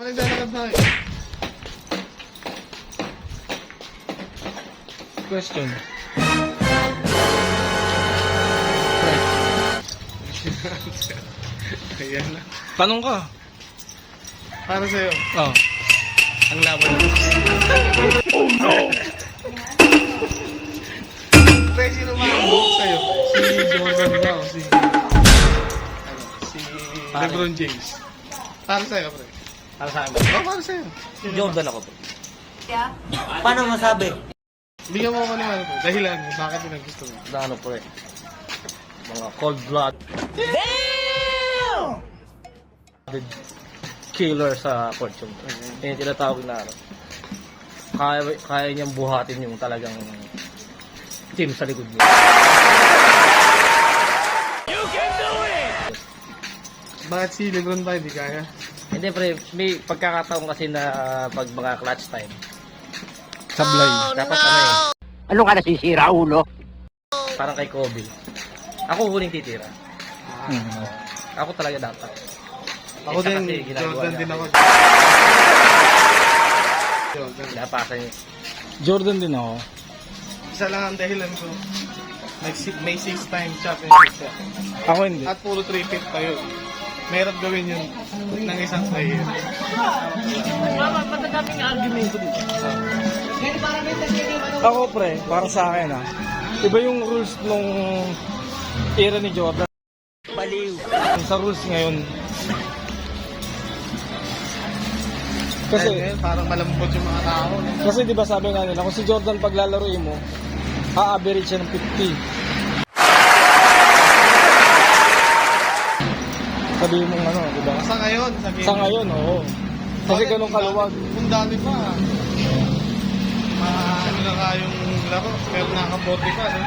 naglalakad na eh. Question. Ayan na. Tanong ka. Para sa'yo, Oh. ang laban mo. Oh no! Pre, sino makabuhok sa'yo? Si Jordan ba o si... Si LeBron James. Para sa'yo, pre. Para sa akin. Oo, para sa'yo. Jordan ako po. Paano masabi? Bigyan mo ako naman ito. Dahilan mo, bakit yun ang gusto mo? Na ano po eh. Mga cold blood. Damn! Killer sa fortune. Yan yung tinatawag na ano. Kaya niyang buhatin yung talagang team sa likod niya. Bakit si LeBron ba hindi kaya? Hindi pre, may pagkakataon kasi na pag mga clutch time. Sablay. Dapat ano eh. Ano ka nasisira, ulo? Parang kay Kobe. Ako huling titira. Ako talaga dapat. Ako Isa din, kasi ginagawa Jordan niya. din ako. Jordan. Pinapasan niya. Jordan din ako. Isa lang ang dahilan ko. May 6-time championship siya. Ako hindi. At puro 3-5 pa yun. Mahirap gawin yun ng isang player. Matagaping argument ko dito. Ako pre, para sa akin iba yung rules nung era ni Jordan. Baliw. Sa rules ngayon. Kasi Kasi, parang malambot yung mga tao. No? kasi di ba sabi nga nila, kung si Jordan paglalaroin mo, a-average siya ng 50. Sabihin mong ano, di ba? Sa ngayon, sabihin Sa ngayon, oo. Kasi ganun kaluwag. Kung dati pa, ano na nga yung laro, pero nakabote pa, no?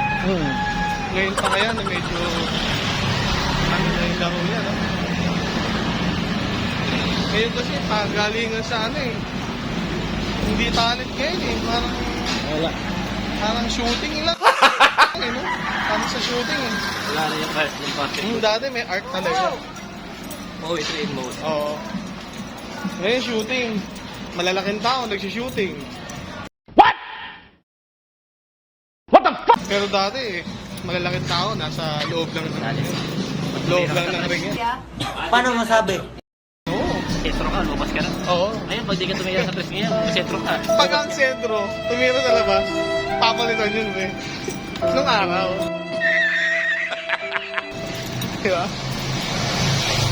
Ngayon pa kaya na medyo ano na yung laro niya, no? Ngayon kasi pagalingan sa ano eh. Hindi talent ngayon eh. Wala. Parang shooting lang. eh, no? Parang sa shooting eh. Wala na yung part ng parte. Yung dati may art talaga. Poetry in mode. Oo. Ngayon shooting. Malalaking tao nagsishooting. Pero dati, malalaking tao, nasa loob lang ng ring yan. Paano masabi? Oo. Sentro ka, lumabas ka na. Oo. Ayun, pag di ka tumira sa press niya, sentro ka. Pag ang sentro, tumira sa labas, papalitan yun, eh. Nung araw. Diba?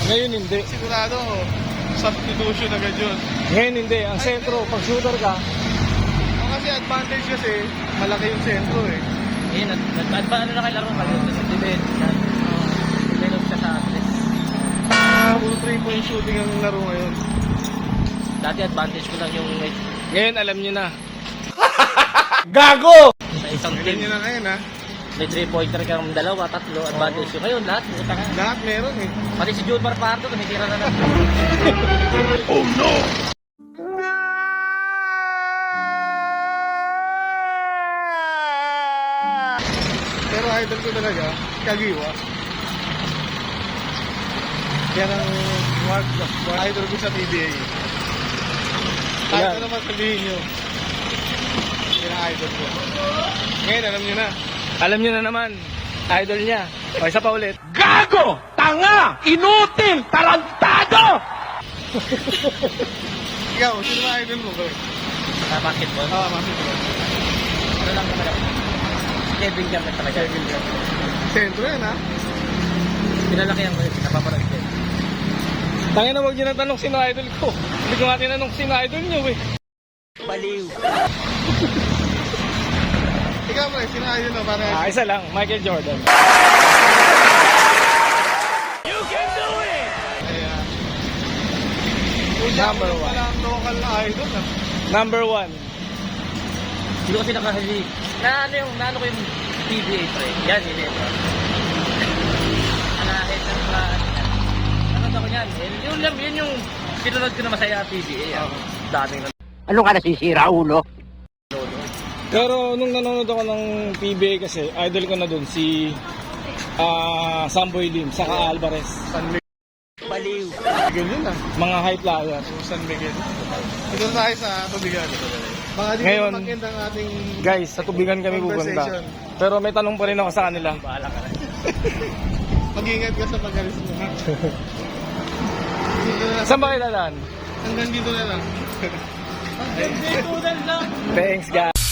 Ngayon hindi. Sigurado, substitution agad yun. Ngayon hindi. Ang sentro, pag shooter ka, Ang kasi advantage kasi, malaki yung sentro eh. Ayun, ano na kayo laro ka yun. Develop siya sa press. Puro 3-point shooting ang laro ngayon. Dati advantage ko lang yung ngayon alam nyo na. Gago! sa isang Ganyan team. nyo na ngayon ha. May 3-pointer kang dalawa, tatlo, advantage ko. Ngayon, lahat, puta ka. Lahat meron eh. Pati si June Parpardo, tumitira na lang. Pero idol ko talaga, Kagiwa. Yan ang idol ko sa PBA. Kahit Yan. ano naman sabihin nyo. Yan ang idol ko. Ngayon, alam nyo na. Alam nyo na naman. Idol niya. O, isa pa ulit. Gago! Tanga! Inutil! Tarantado! Ikaw, sino ang idol mo ba? Sa basketball. Ah, basketball. Ano lang naman ako. Kevin Garnett talaga. Sentro yan ha. Pinalakihan ko yun, napapanood ko yun. Tangin na huwag nyo na tanong sino idol ko. Hindi ko nga tinanong sino idol nyo eh. Baliw. Ikaw mo, sino ang idol mo? Para Isa lang, Michael Jordan. Kaya, Number one. Wala ang local na idol ha. Number 1. Hindi ko kasi nakahali. Naano ko yung PBA pre. Yan, hindi ito. Anahin ng ano ako yan. Yun yung pinunod ko na masaya PBA. Daming na Ano ka nasisira, ulo? Pero nung nanonood ako ng PBA kasi, idol ko na dun si Samboy Lim, saka Alvarez. Baliw. Miguel yun ah. Mga high flyer. San Miguel. Ito na tayo sa tubigan. Baka di Ngayon, na mag-end ang ating Guys, sa tubigan kami pupunta. conversation. Pero may tanong pa rin ako sa kanila. Mag-ingat ka sa pag-alis mo. Ha? Dito na lang. Saan ba kayo dadaan? Hanggang dito na lang. Thanks guys.